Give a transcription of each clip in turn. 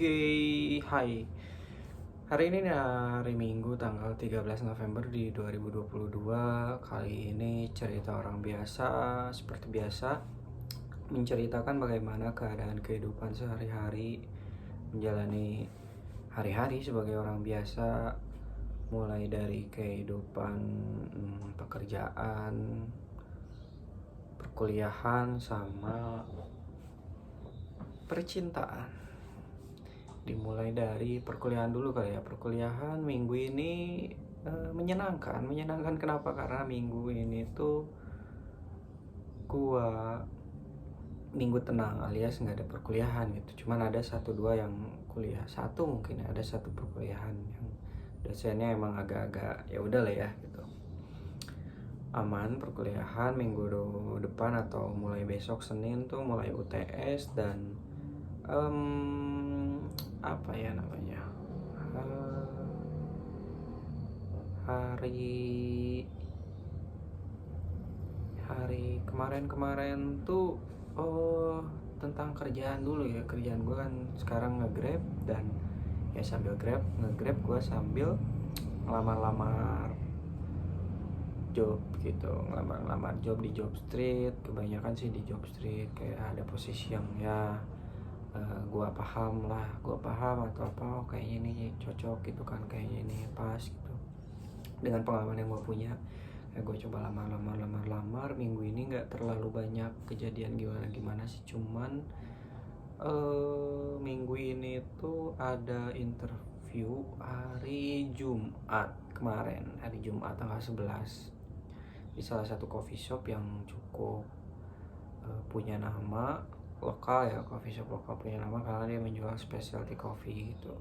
Oke, hai. Hari ini hari Minggu tanggal 13 November di 2022. Kali ini cerita orang biasa seperti biasa menceritakan bagaimana keadaan kehidupan sehari-hari menjalani hari-hari sebagai orang biasa, mulai dari kehidupan pekerjaan, perkuliahan sama percintaan. Dimulai dari perkuliahan dulu kali ya. Perkuliahan minggu ini menyenangkan kenapa? Karena minggu ini tuh gua minggu tenang, alias nggak ada perkuliahan gitu. Cuman ada satu dua yang kuliah, satu mungkin ya, ada satu perkuliahan yang dosennya emang agak-agak ya udah lah ya gitu. Aman perkuliahan minggu depan atau mulai besok Senin tuh mulai UTS dan apa ya namanya, hari kemarin tuh tentang kerjaan dulu ya. Kerjaan gue kan sekarang nge-grab, dan ya sambil nge-grab gue sambil ngelamar job gitu, ngelamar job di job street. Kebanyakan sih di job street, kayak ada posisi yang ya gue paham atau apa, kayaknya ini cocok gitu kan, kayaknya ini pas gitu dengan pengalaman yang gue punya. Gue coba lamar. Minggu ini nggak terlalu banyak kejadian gimana sih, cuman minggu ini tuh ada interview hari Jumat kemarin, hari Jumat tanggal 11 di salah satu coffee shop yang cukup punya nama lokal ya. Coffee shop lokal punya nama karena dia menjual specialty coffee gitu.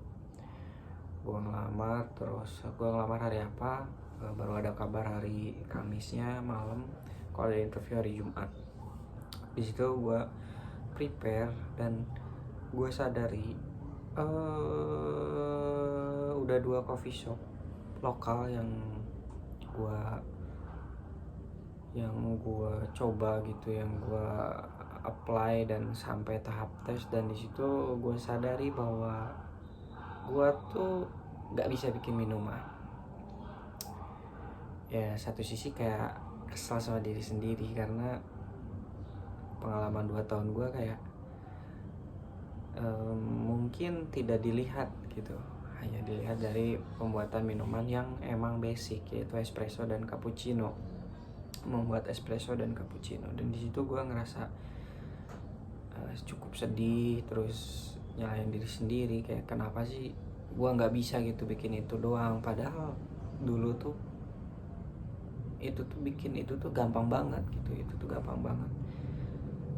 Gue ngelamar hari apa, baru ada kabar hari Kamisnya malam kalau ada interview hari Jumat. Di situ gue prepare dan gue sadari udah 2 coffee shop lokal yang gue coba gitu, yang gue apply dan sampai tahap tes. Dan di situ gue sadari bahwa gue tuh nggak bisa bikin minuman. Ya satu sisi kayak kesal sama diri sendiri karena pengalaman 2 tahun gue kayak mungkin tidak dilihat gitu, hanya dilihat dari pembuatan minuman yang emang basic, yaitu espresso dan cappuccino. Membuat espresso dan cappuccino, dan di situ gue ngerasa cukup sedih, terus nyalahin diri sendiri kayak kenapa sih gue nggak bisa gitu bikin itu doang, padahal dulu tuh bikin itu tuh gampang banget gitu, itu tuh gampang banget.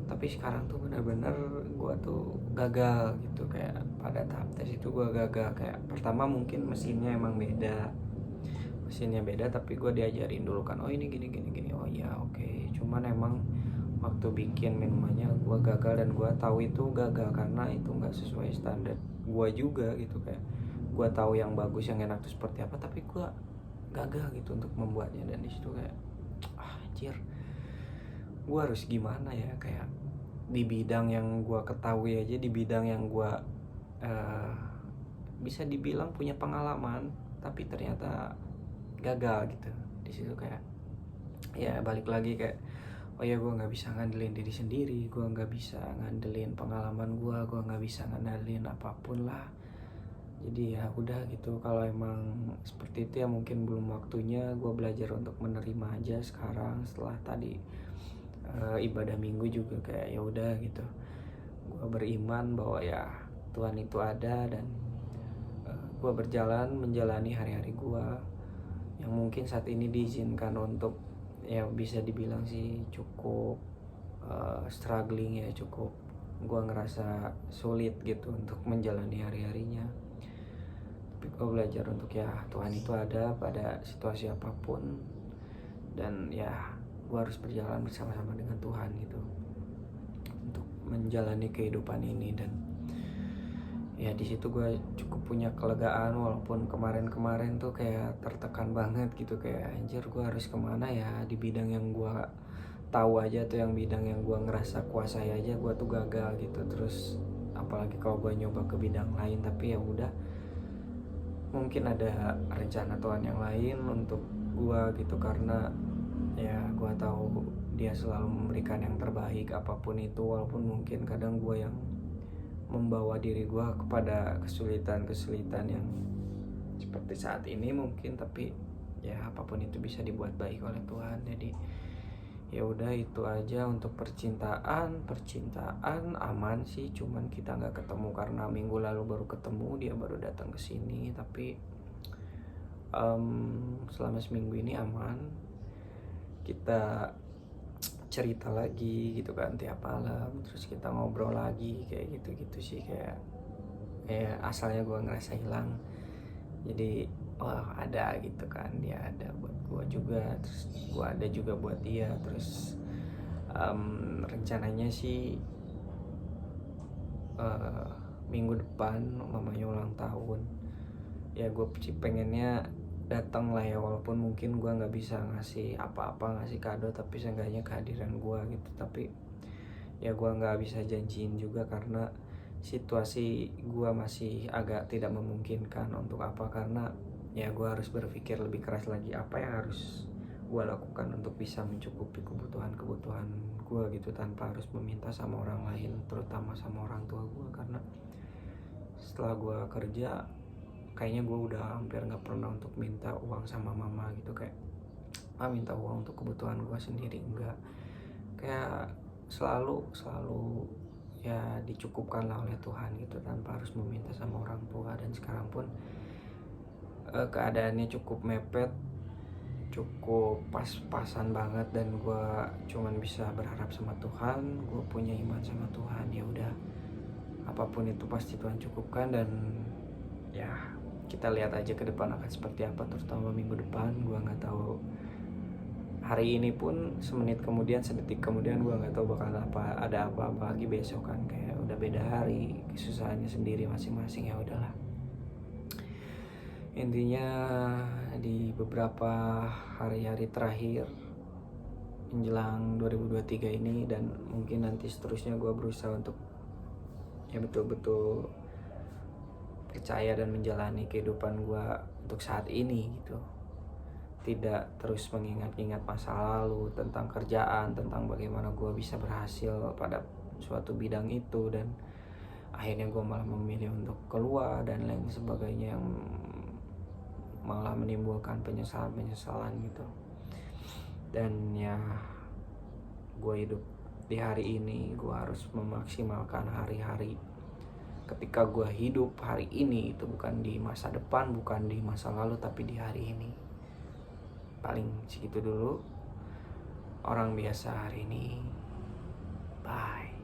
Tapi sekarang tuh benar-benar gue tuh gagal gitu, kayak pada tahap tes itu gue gagal. Kayak pertama mungkin mesinnya beda, tapi gue diajarin dulu kan, oh ini gini, oh iya oke. Cuman emang waktu bikin minumannya gue gagal, dan gue tahu itu gagal karena itu nggak sesuai standar gue juga gitu. Kayak gue tahu yang bagus, yang enak tuh seperti apa, tapi gue gagal gitu untuk membuatnya. Dan di situ kayak anjir, gue harus gimana ya, kayak di bidang yang gue ketahui aja, di bidang yang gue bisa dibilang punya pengalaman, tapi ternyata gagal gitu. Di situ kayak ya balik lagi kayak oh ya, gue nggak bisa ngandelin diri sendiri, gue nggak bisa ngandelin pengalaman gue nggak bisa ngandelin apapun lah. Jadi ya udah gitu, kalau emang seperti itu ya mungkin belum waktunya. Gue belajar untuk menerima aja sekarang setelah tadi ibadah minggu juga. Kayak ya udah gitu, gue beriman bahwa ya Tuhan itu ada, dan gue berjalan menjalani hari-hari gue yang mungkin saat ini diizinkan untuk ya bisa dibilang sih cukup struggling ya, cukup gue ngerasa sulit gitu untuk menjalani hari-harinya. Tapi gue belajar untuk ya Tuhan itu ada pada situasi apapun, dan ya gue harus berjalan bersama-sama dengan Tuhan gitu untuk menjalani kehidupan ini. Dan ya di situ gue cukup punya kelegaan, walaupun kemarin tuh kayak tertekan banget gitu, kayak anjir gue harus kemana ya di bidang yang gue tahu aja tuh, yang bidang yang gue ngerasa kuasai aja gue tuh gagal gitu. Terus apalagi kalau gue nyoba ke bidang lain. Tapi ya udah, mungkin ada rencana Tuhan yang lain untuk gue gitu, karena ya gue tahu dia selalu memberikan yang terbaik apapun itu, walaupun mungkin kadang gue yang membawa diri gue kepada kesulitan-kesulitan yang seperti saat ini mungkin. Tapi ya apapun itu bisa dibuat baik oleh Tuhan. Jadi ya udah, itu aja untuk percintaan aman sih, cuman kita nggak ketemu karena minggu lalu baru ketemu, dia baru datang ke sini. Tapi selama seminggu ini aman, kita cerita lagi gitu kan tiap malam, terus kita ngobrol lagi kayak gitu-gitu sih. Kayak asalnya gue ngerasa hilang, jadi ada gitu kan, dia ada buat gue juga, terus gue ada juga buat dia. Terus rencananya sih minggu depan mamanya ulang tahun, ya gue sih pengennya datang lah ya, walaupun mungkin gue nggak bisa ngasih apa-apa, ngasih kado, tapi seenggaknya kehadiran gue gitu. Tapi ya gue nggak bisa janjiin juga karena situasi gue masih agak tidak memungkinkan untuk apa, karena ya gue harus berpikir lebih keras lagi apa yang harus gue lakukan untuk bisa mencukupi kebutuhan gue gitu, tanpa harus meminta sama orang lain, terutama sama orang tua gue. Karena setelah gue kerja, kayaknya gue udah hampir nggak pernah untuk minta uang sama mama gitu, kayak minta uang untuk kebutuhan gue sendiri, enggak. Kayak selalu ya dicukupkan lah oleh Tuhan gitu, tanpa harus meminta sama orang tua. Dan sekarang pun keadaannya cukup mepet, cukup pas-pasan banget, dan gue cuman bisa berharap sama Tuhan. Gue punya iman sama Tuhan, ya udah, apapun itu pasti Tuhan cukupkan. Dan ya kita lihat aja ke depan akan seperti apa, terutama minggu depan. Gue nggak tahu, hari ini pun semenit kemudian, sedetik kemudian, gue nggak tahu bakal ada apa lagi besok kan. Kayak udah beda hari, kesusahannya sendiri masing-masing. Ya udahlah, intinya di beberapa hari-hari terakhir menjelang 2023 ini, dan mungkin nanti seterusnya, gue berusaha untuk ya betul-betul percaya dan menjalani kehidupan gue untuk saat ini gitu. Tidak terus mengingat-ingat masa lalu tentang kerjaan, tentang bagaimana gue bisa berhasil pada suatu bidang itu, dan akhirnya gue malah memilih untuk keluar dan lain sebagainya, yang malah menimbulkan penyesalan gitu. Dan ya gue hidup di hari ini, gue harus memaksimalkan hari-hari ketika gue hidup hari ini, itu bukan di masa depan, bukan di masa lalu, tapi di hari ini. Paling segitu dulu, orang biasa hari ini. Bye.